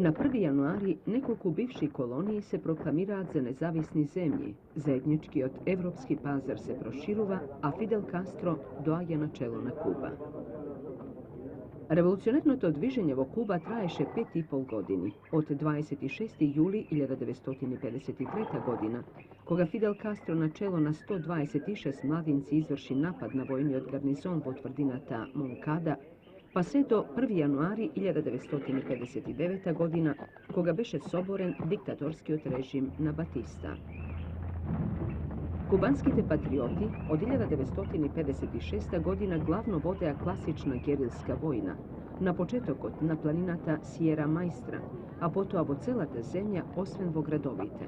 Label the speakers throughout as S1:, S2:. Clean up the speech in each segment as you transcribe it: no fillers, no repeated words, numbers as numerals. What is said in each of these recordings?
S1: Na 1. januari nekoliko bivših koloniji se proklamira za nezavisni zemlji, zajednički od evropski pazar se proširuva, a Fidel Castro doaje na čelo na Kuba. Revolucionarno to dviženjevo Kuba traješe 5,5 godini, od 26. juli 1953. godina, koga Fidel Castro na čelo na 126 mladinci izvrši napad na vojni od garnizon potvrdinata Moncada, pa sve do 1. januari 1959. godina, koga beše soboren diktatorski režim na Batista. Kubanski te patrioti od 1956. godina glavno vode klasična gerilska vojna, na početok na planinata Sierra Maestra, a potom vo celata zemlja osven gradovite.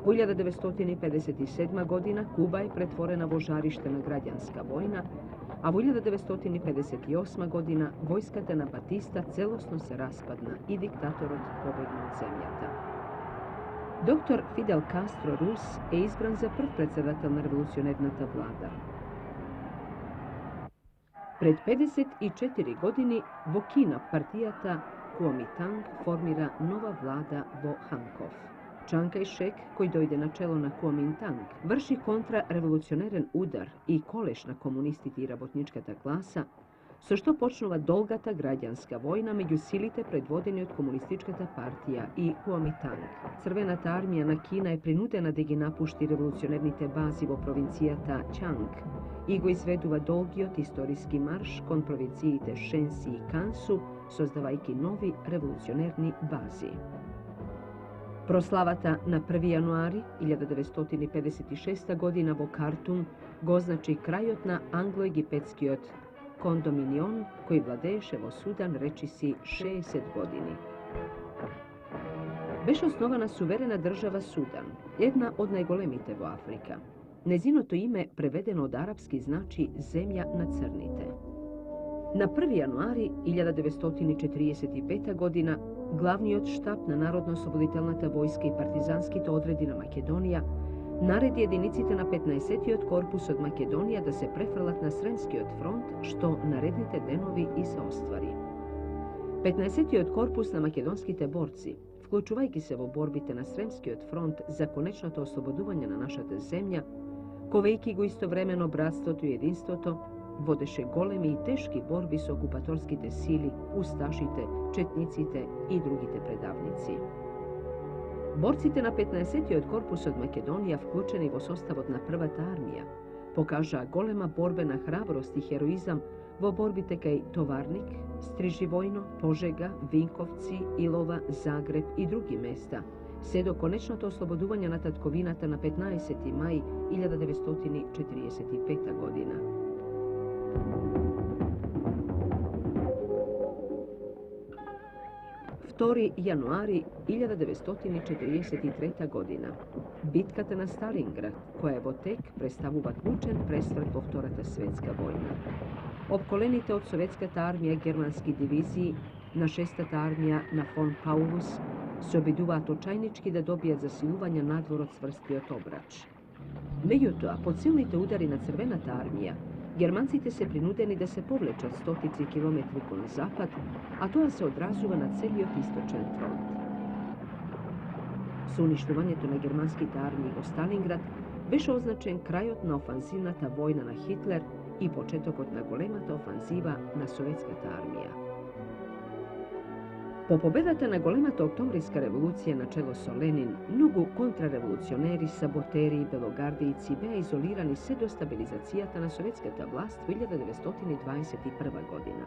S1: U 1957. godina Kuba je pretvorena vo žarištena građanska vojna, a u 1958. godina vojskata na Batista celosno se raspadna i diktatorot pobegnu od zemljata. Dr. Fidel Castro Rus je izbran za prv predsjedatelj revolucionarnata vlada. Pred 54 godini Vokina partijata Kuomintang formira nova vlada vo Hankof. Chiang Kai-shek, koji dojde na čelo na Kuomintang, vrši kontrarevolucionaren udar i koleš na komunistiti i rabotničkata klasa, so što počnuva dolgata građanska vojna među silite predvodeni od komunističkata partija i Kuomintang. Crvenata armija na Kina je prinudena da gi napušti revolucionarnite bazi vo provincijata Čang i go izveduva dolgiot istorijski marš kon provincijite Shensi i Kansu, sozdavajki novi revolucionarni bazi. Proslavata na 1. januari 1956. godina vo Kartum go označi krajotna anglo-egipetskiot kondominion koji vladeše vo Sudan reči si 60 godini. Beše osnovana suverena država Sudan, jedna od najgolemite vo Afrika. Njezino to ime prevedeno od arapski znači zemlja na crnite. Na 1. januari 1945. godina glavni od štab na Narodno-osloboditelnata vojske i partizanski to odredina Makedonija naredi jedinicite na 15. od korpus od Makedonija da se prefrlat na Sremski od front, što narednite denovi i se ostvari. 15. od korpus na makedonskite borci, vključuvajki se vo borbite na Sremski od front za konečnato osloboduvanje na našata zemlja, kovejki go istovremeno bratstvotu i jedinstvoto, vodeše golemi i teški borbi s okupatorskite sili, ustašite, četnicite i drugite predavnici. Borcite na 15. od korpusa od Makedonija vključeni vo sostavodna prvata armija, pokaža golema borbena hrabrost i heroizam vo borbite kaj Tovarnik, Striživojno, Požega, Vinkovci, Ilova, Zagreb i drugi mesta, sve do konečnato osloboduvanja na tatkovinata na 15. maj 1945. godina. 2. januari 1943. godina. Bitkata na Stalingrad, koja je vo tek predstavuva ključen presvrt vo Vtorata svetska vojna. Opkolenite od sovjetskata armija germanski diviziji, na 6. armija na von Paulus, se obiduva točajnički da dobija zasiluvanja nadvor od svrsti od obrač. Međutim, pod silnite udari na crvenata armija, Germancite se prinudeni da se povleče od 100 kilometri na zapad, a to se odrazuva na celiot istočan front. S uništovanjem na germanskite armije vo Stalingrad beše označen krajotna ofanzivnata vojna na Hitler i početok od nagolemata ofanziva na sovjetskata armija. Po pobedata na golemata oktobrijska revolucija na čelo so Lenin, mnogo kontrarevolucioneri, saboteri i belogardijci beja izolirani sve do stabilizacijata na sovjetskata vlast u 1921. godina.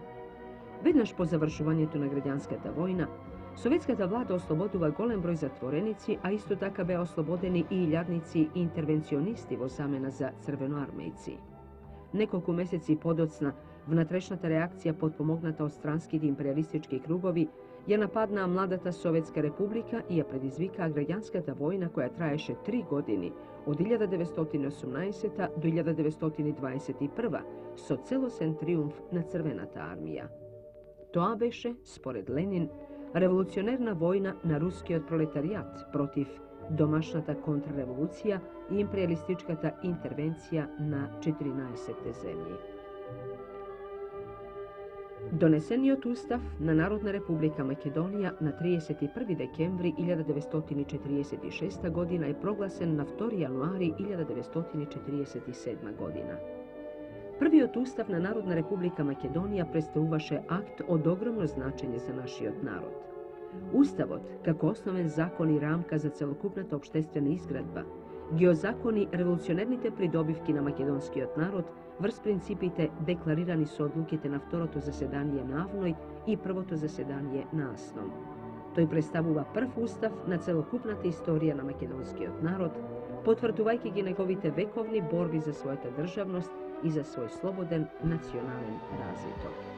S1: Vednaš po završovanju na građanskata vojna, sovjetskata vlada osloboduva golem broj zatvorenici, a isto taka beja oslobodeni i iljadnici i intervencionisti vo zamena za crvenoarmejci. Nekoliko meseci podocna vnatrešната reakcija potpomognata od stranskih imperialističkih krugovi je napadna mladata Sovjetska republika i je predizvika građanskata vojna koja traješe 3 godini, od 1918. do 1921. so celosen triumf na crvenata armija. To beše, spored Lenin, revolucionarna vojna na ruski od proletarijat protiv domašnata kontrarevolucija i imperialističkata intervencija na 14. zemlji. Donesen je ustav na Narodna republika Makedonija na 31. dekembri 1946. godina i proglasen na 2. januari 1947. godina. Prvi od ustav na Narodna republika Makedonija predstavljaše akt od ogromno značenje za naš narod. Ustavot, kako osnoven zakon i ramka za celokupnata obštestvena izgradba, geozakoni revolucionernite pridobivki na makedonski narod, vrst principite deklarirani su odlukite na vtoroto zasedanje navnoj i prvoto zasedanje na asnom. To je predstavuva prv ustav na celokupnata istorija na makedonski narod, potvrduvajki gi negovite vekovni borbi za svoju državnost i za svoj sloboden nacionalen razvitok.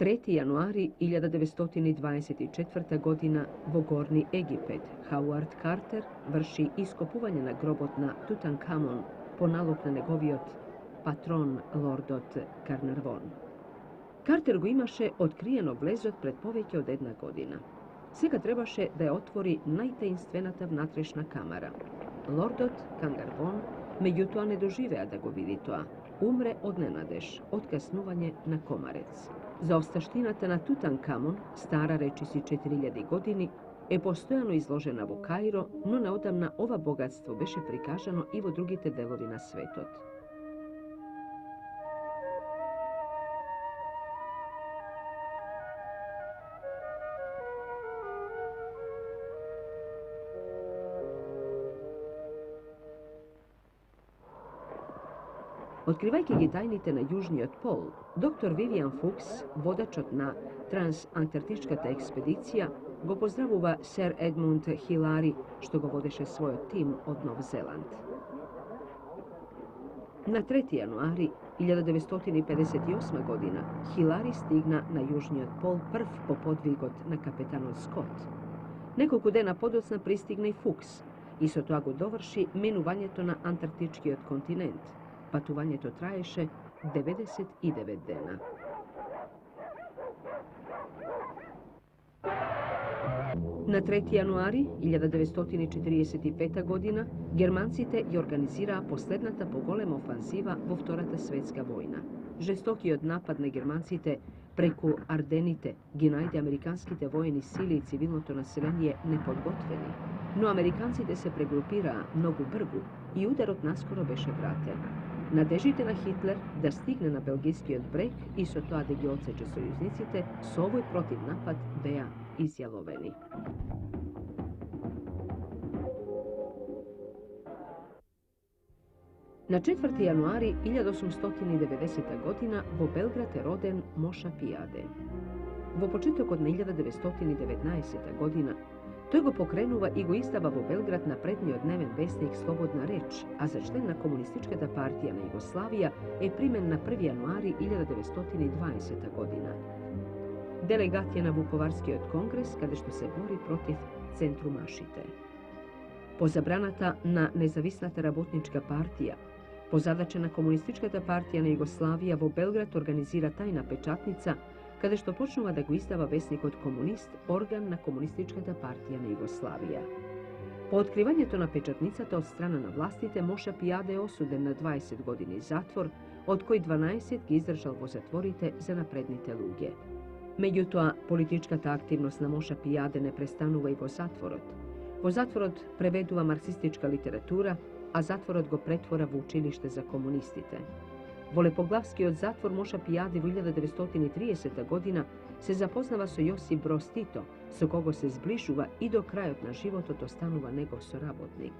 S1: 3. januari 1924. godina vo Gorni Egipet Howard Carter vrši iskopuvanje na grobot na Tutankamon po nalog na negoviot patron lordot Carnarvon. Carter go imaše otkrijeno vlezot pred poveke od 1 godina. Сега trebaše da je otvori najtainstvenata vnatrešna kamara. Lordot Carnarvon međutim ne doživea da go vidi toa. Umre od nenadeš, od kasnuvanje na komarec. Za ostaštinata na Tutankamon, stara reči si 4000 godini, je postojano izložena vo Kairo, no neodamna ova bogatstvo beše prikažano i vo drugite delovi na svetot. Otkrivajke gi tajnite na južni od pol, dr. Vivian Fuchs, vodačot na transantarktičkata ekspedicija, go pozdravuva Sir Edmund Hillary, što go vodeše svoj tim od Nov Zeland. Na 3. januari 1958. godina Hillary stigna na južni od pol prv po podvigot na kapetanov Scott. Nekoliko dena podocna pristigne i Fuchs i so toga go dovrši minuvanjeto na antarktički od kontinent. Patuvanje to traješe 99 dena. Na 3. januari 1945. godina Germancite je organizira poslednata pogolema ofanziva vo Vtorata svetska vojna. Žestoki od napad na Germancite preko Ardenite gi najde amerikanskite vojni sili i civilnoto naselenje nepodgotveni. No Amerikancite se pregrupira mnogu brgu i udarot naskoro beše vraten. Nadežite na Hitler da stigne na belgijski od breg i so to da gi odseče sojuznicite, so ovoj protiv napad beja izjaloveni. Na 4. januari 1890. godina vo Belgrad je roden Moša Pijade. Vo početok od 1919. godina to go pokrenuva i go izdava vo Belgrad na prednji odneven vesnik Slobodna reč, a za člena komunističkata partija na Jugoslavija je primen na 1. januari 1920. godina. Delegat je na Vukovarski od kongres kada što se bori protiv centrumašite. Pozabranata na nezavisnata rabotnička partija, pozadačena komunističkata partija na Jugoslavija vo Belgrad organizira tajna pečatnica kada što počnuva da go izdava vesnik od komunist, organ na komunističkata partija na Jugoslavija. Po otkrivanju to na pečatnicata od strana na vlastite, Moša Pijade je osuden na 20 godini zatvor, od koji 12 gi izdržal vo zatvorite za naprednite luge. Međutim, političkata aktivnost na Moša Pijade ne prestanuva i vo zatvorot. Vo zatvorot preveduva marksistička literatura, a zatvorot go pretvora v učilište za komunistite. Volepoglavski od zatvor Moša Pijade u 1930. godina se zapoznava so Josip Broz Tito, so kogo se zbližuva i do krajot na život ostanuva nego sorabotnik.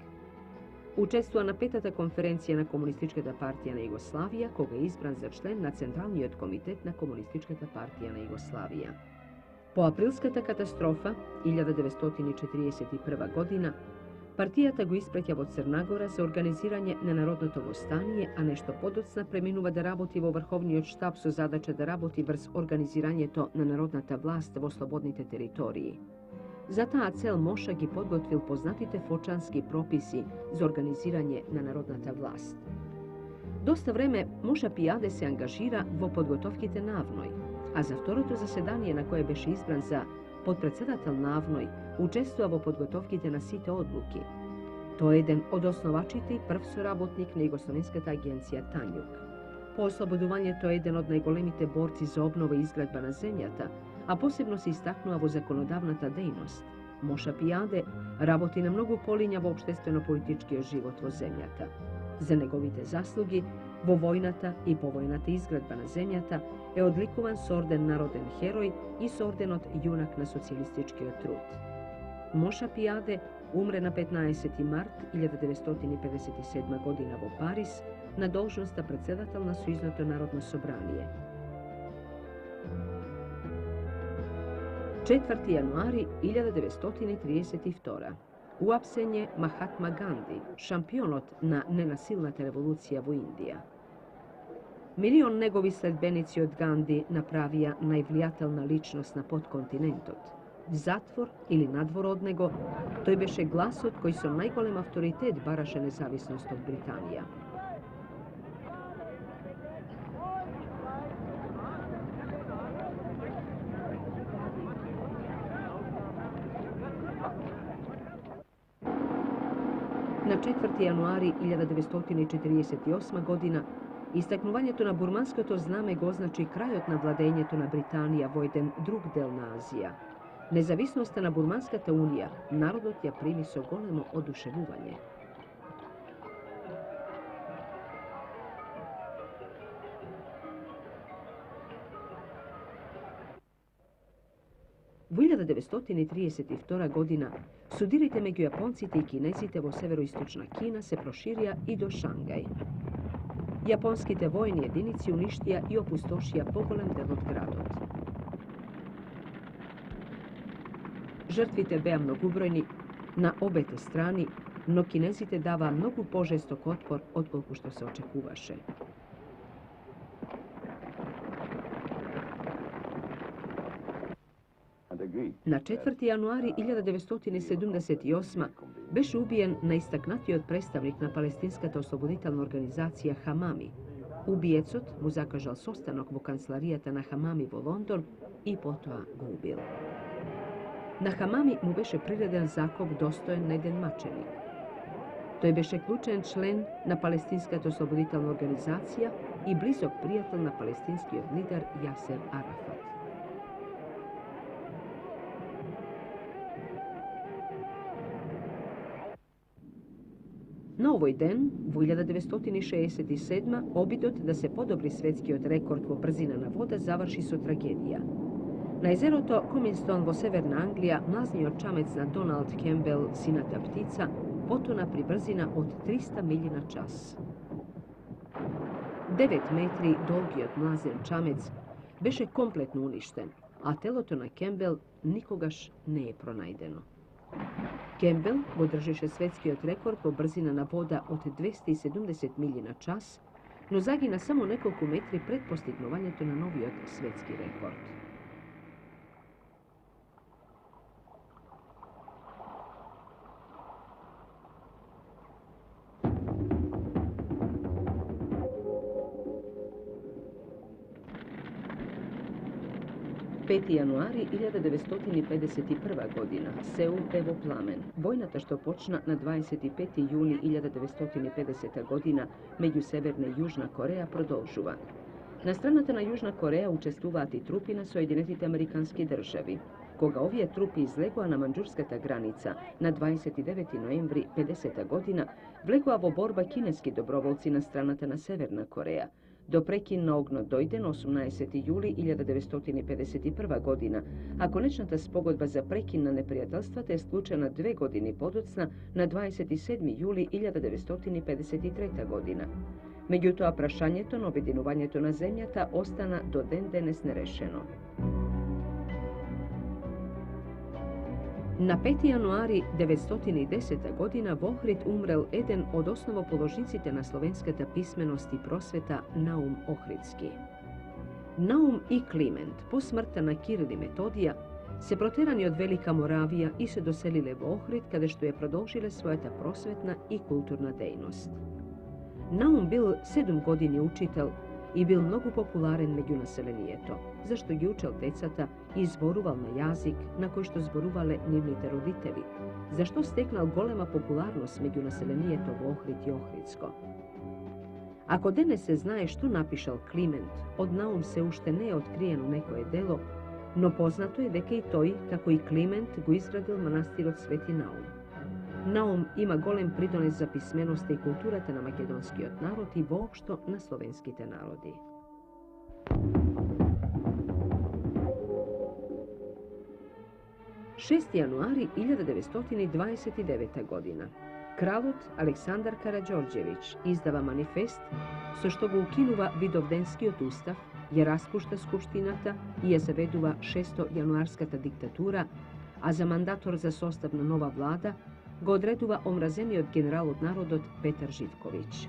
S1: Učestvuje na 5. konferencija na komunističkata partija na Jugoslavija, koga je izbran za člen na centralni od komitet na komunističkata partija na Jugoslavija. Po aprilskata katastrofa 1941. godina partijata go ispretja od Crnagora za organiziranje nenarodnoto vostanije, a nešto podocna preminuva da raboti vo vrhovni od štab so zadače da raboti vrz organiziranje to nenarodnata vlast vo slobodnite teritoriji. Zata cel Moša gi podgotvil poznatite fočanski propisi za organiziranje nenarodnata vlast. Dosta vreme Moša Pijade se angažira vo podgotovkite Navnoj, a za vtoroto zasedanje na koje beše izbran za podpredsedatel Navnoj učestvova vo podgotovkite na site odluki. To je jeden od osnovačitih prv sоработник на Југословенската агенција Танјук. По ослободувањето е еден од најголемите борци за обнова и изградба на земјата, а посебно се истакнува во законодавната дејност. Моша Пијаде работи на многу полиња во општествено-политичкиот живот во земјата. За неговите заслуги во војната и повојната изградба на земјата е одликуван со орден Народен херој и со орденот Јунак на социјалистичкиот труд. Моша Пијаде умре на 15. март 1957 година во Париз на должноста председател на Сојузното народно собрание. 4. јануари 1932. Уапсен е Махатма Ганди, шампионот на ненасилната револуција во Индија. Милион негови следбеници од Ганди направија највлијателна личност на подконтинентот. Затвор или надвор од него, тој беше гласот кој со најголем авторитет бараше независност од Британија. На 4. јануари 1948 година истакнувањето на бурманското знаме го означи крајот на владењето на Британија во еден друг дел на Азија. Независноста на Бурманската унија народот ја прими со големо одушевување. Во 1932 година судирите меѓу јапонците и кинезите во североисточна Кина се проширија и до Шангај. Јапонските војни единици уништија и опустошија поголем дел од градот. Жртвите беа многубројни на обете страни, но кинезите даваа многу пожесток отпор отколку што се очекуваше. На 4. јануари 1978 беше убиен најистакнатиот представник на палестинската ослободителна организација Хамами. Убиецот му закажал состанок во канцеларијата на Хамами во Лондон и потоа го убил. На Хамами му беше приреден закоп достоен на еден маченик. Тој беше клучен член на палестинската ослободителна организација и близок пријател на палестинскиот лидер Јасер Арафат. На овој ден, во 1967, обидот да се подобри светскиот рекорд во брзина на вода заврши со трагедија. На езерото Коминстон во Северна Англија, млазниот чамец на Доналд Кембел, сината птица, потона при брзина од 300 милји на час. 9 метри долгиот млазен чамец беше комплетно уништен, а телото на Кембел никогаш не е пронајдено. Кембел го држеше светскиот рекорд во брзина на вода од 270 милји на час, но загина само неколку метри пред постигнувањето на новиот светски рекорд. Пети јануари 1951 година, Сеул е во пламен. Војната што почна на 25. јули 1950 година меѓу Северна и Јужна Кореја продолжува. На страната на Јужна Кореја учествуваат и трупи на Соединетите Американски држави. Кога овие трупи излегоа на манџурската граница на 29. ноември 50 година, влегоа во борба кинески доброволци на страната на Северна Кореја. До прекин на огнот дојде на 18. јули 1951 година, а конечната спогодба за прекин на непријателствата е склучена 2 години подоцна на 27. јули 1953 година. Меѓутоа, прашањето на обединувањето на земјата остана до ден денес нерешено. На 5. јануари 1910 година во Охрид умрел еден од основоположниците на словенската писменост и просвета Наум Охридски. Наум и Климент, по смртта на Кирил и Методија, се протерани од Велика Моравија и се доселиле во Охрид, каде што ја продолжиле својата просветна и културна дејност. Наум бил 7 години учител i bil mnogo popularen među naselenijeto, zašto gi učel tecata i zboruval na jazik na koji što zboruvale nivnite roditelji, zašto steknal golema popularnost među naselenijeto v Ohrid i Ohridsko. Ako danes se znaje što napišal Kliment, od naum se ušte ne otkrijeno nekoje delo, no poznato je deke i toj kako i Kliment go izgradil manastir od Sveti Naum. Naum ima golem pridones za pismenost i kultura te na makedonski od narod i voopšto na slovenski te narodi. Šesti januari 1929. godina. Kralot Aleksandar Karađorđević izdava manifest so što go ukinuva vidovdenski od ustav, je raspušta skupštinata i je zaveduva 6. januarskata diktatura, a za mandator za sostavna nova vlada go odreduva omrazeni od general od narodot Petar Živković.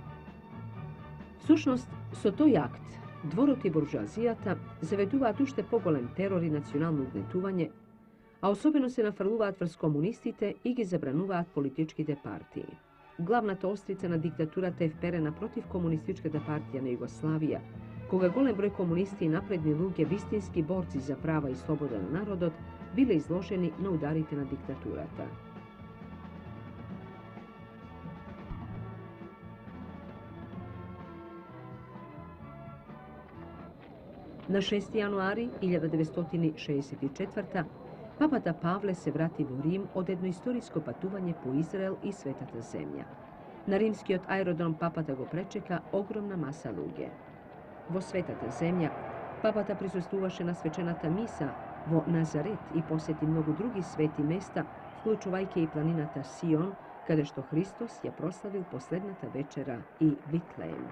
S1: Sušnost, so to akt, dvoroti buržoazijata zaveduva tušte pogolem teror i nacionalno ugnetuvanje, a osobeno se nafarluvat vrst komunistite i gi zabranuvat političkite partiji. Glavna to ostrica na diktatura te vperena protiv komunističkata partija na Jugoslavija, koga golem broj komunisti i napredni luge, vistinski borci za prava i sloboda na narodot, bile izloženi na udarite na diktaturata. Na 6. januari 1964. Papata Pavle se vrati u Rim od jedno istorijsko patuvanje po Izrael i Svetata zemlja. Na rimski od aerodrom Papata go prečeka ogromna masa luge. Vo Svetata zemlja, Papata prisustuvaše na svečenata misa vo Nazaret i posjeti mnogo drugih sveti mesta, vključuvajke i planinata Sion, kada što Hristos je proslavil poslednata večera i Vitlejem.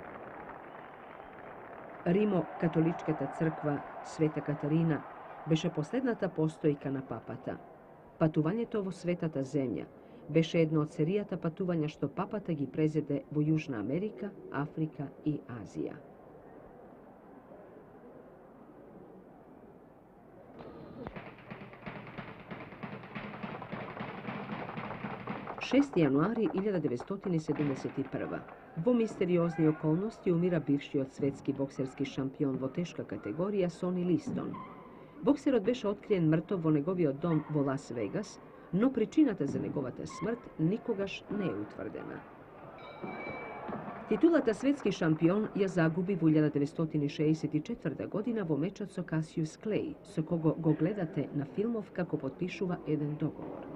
S1: Rimo, katoličkata crkva Sveta Katarina, beše poslednata postojka na papata. Patuvanje to vo Svetata zemlja beše jedno od serijata patuvanja što papata gi prezede vo Južna Amerika, Afrika i Azija. Šesti januari 1971. Vo misteriozni okolnosti umira bivši od svetski bokserski šampion vo teška kategorija Sonny Liston. Bokser odbeše otkrijen mrtov vo njegovio dom vo Las Vegas, no pričinata za njegovata smrt nikogaš ne je utvrdena. Titulata svetski šampion je zagubi v 1964. godina vo mečat so Cassius Clay, so kogo go gledate na filmov kako potpišuva jedan dogovor.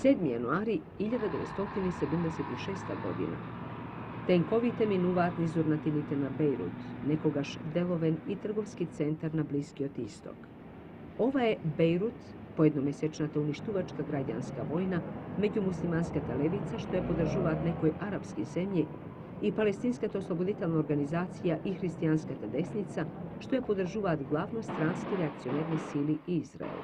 S1: Sedmi januari 1976. godina. Tenkovite minuvat nizurnatinite na Bejrut, nekogaš deloven i trgovski centar na Bliski od istok. Ova je Bejrut, pojednomesečnata uništuvačka građanska vojna, međumuslimanskata levica što je podržuvat nekoj arapski zemlji i palestinskata osloboditelna organizacija i hristijanskata desnica što je podržuvat glavno stranski reakcionerni sili Izrael.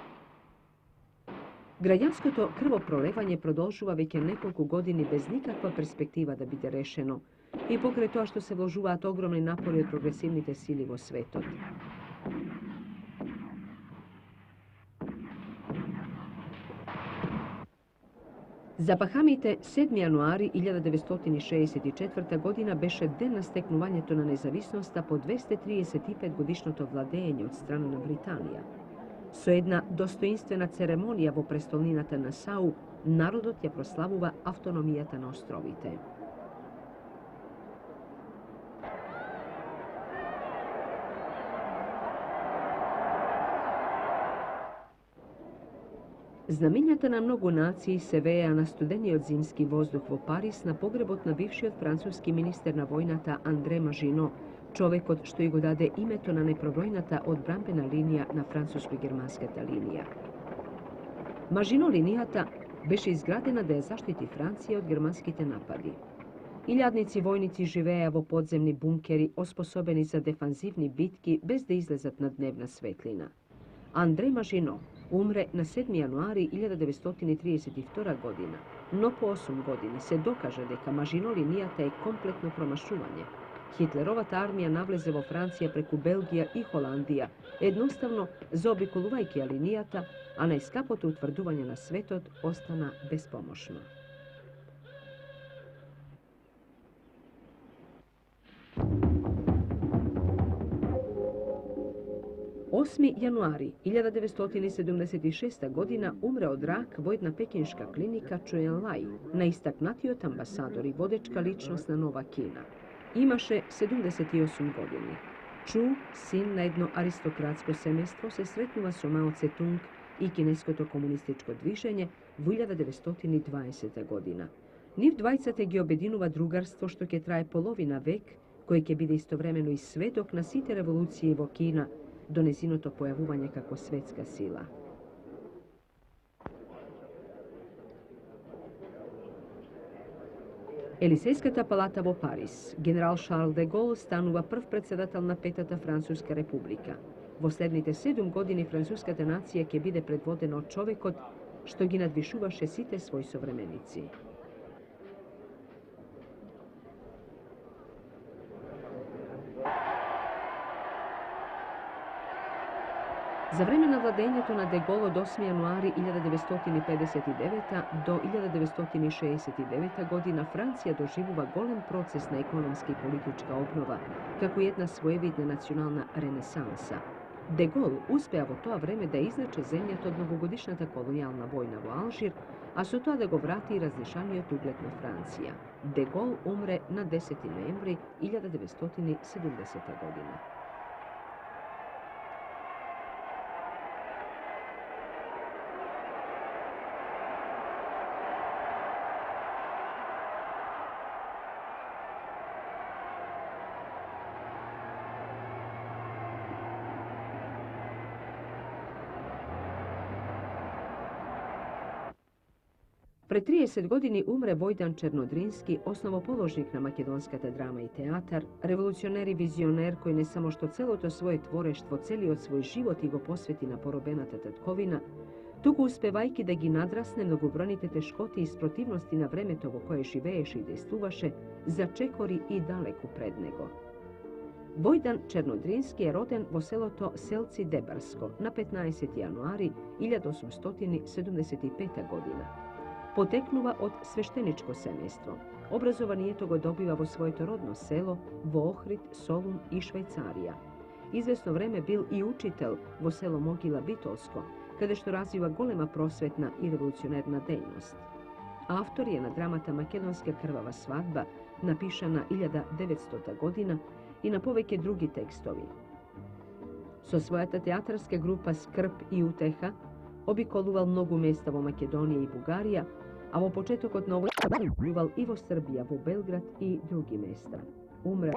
S1: Građansko to krvoprolevanje produžuva već nekoliko godini bez nikakva perspektiva da bide rešeno i pokraj toa što se vložuvat ogromni napori od progresivnite sili vo svetot. Zapahamite 7. januari 1964. godina beše den nasteknuvanjeto na nezavisnosta po 235 godišnjoto vladenje od strana Britanija. So jedna dostojinstvena ceremonija vo prestolninata Nasau, narodot je proslavuva autonomijata na ostrovite. Znamenjata na mnogo naciji se veja na studeni od zimski vozduh vo Paris na pogrebot na bivši od francuski minister na vojnata André Maginot, čovek od što i go dade imeto na neprobrojnata odbrambena linija na francusko-germanskata linija. Maginot linijata beše izgradena da je zaštiti Francije od germanskite napadi. Iljadnici vojnici živeja vo podzemni bunkeri osposobeni za defanzivni bitki bez da izlezat na dnevna svetlina. André Maginot umre na 7. januari 1932. godina, no po 8 godini se dokaže deka Maginot linijata je kompletno promašuvanje, Hitlerova armija navlezevo Francija preku Belgija i Holandija, jednostavno zaobikoluvaјќи алинијата, а најскапото утврдување на светот остана безпомошно. 8. januari 1976. godina umre od raka vojdna pekinška klinika Čuen Laj, naistaknatiот ambasador i vodečka ličnost na Nova Kina. Imaše 78 godini. Ču, sin na jedno aristokratsko semestvo, se sretnuva so Mao Tse-tung i kineskото komunističko dviženje v 1920. godina. Нив двајцата ги обединува другарство што ќе трае половина век, кој ќе биде истовремено и сведок на сите револуции во Кина, до незиното појавување како светска сила. Елисејската палата во Париз. Генерал Шарл де Гол станува прв председател на Петата Француска република. Во следните 7 години француската нација ќе биде предводена од човекот што ги надвишуваше сите своји современици. За време на владењето на де Гол од 8. јануари 1959 до 1969 година Франција доживува голем процес на економска и политичка обнова, како една своевидна национална ренесанса. Де Гол успеа во тоа време да излече земјата од многогодишната колонијална војна во Алжир, а со тоа да го врати и разнишаниот углед на Франција. Де Гол умре на 10. ноември 1970 година. Пред 30 години умре Војдан Чернодрински, основоположник на македонската драма и театар, револуционер и визионер кој не само што целото своје творештво, целиот свој живот и го посвети на поробената татковина, туку успевајќи да ги надрасне многобројните тешкоти и спротивности на времето во кое живееше и действуваше, зачекори и далеку пред него. Војдан Чернодрински е роден во селото Селци Дебарско на 15. јануари 1875 година. Потекнува од свештеничко семејство. Образованието го добива во своето родно село, во Охрид, Солун и Швајцарија. Извесно време бил и учител во село Могила Битолско, каде што развива голема просветна и револуционерна дејност. Автор е на драмата Македонска крвава свадба, напишана 1900 година, и на повеќе други текстови. Со својата театарска група Скрп и утеха обиколувал многу места во Македонија и Бугарија, а во почетокот на овој и во Србија, во Белград и други места. Умре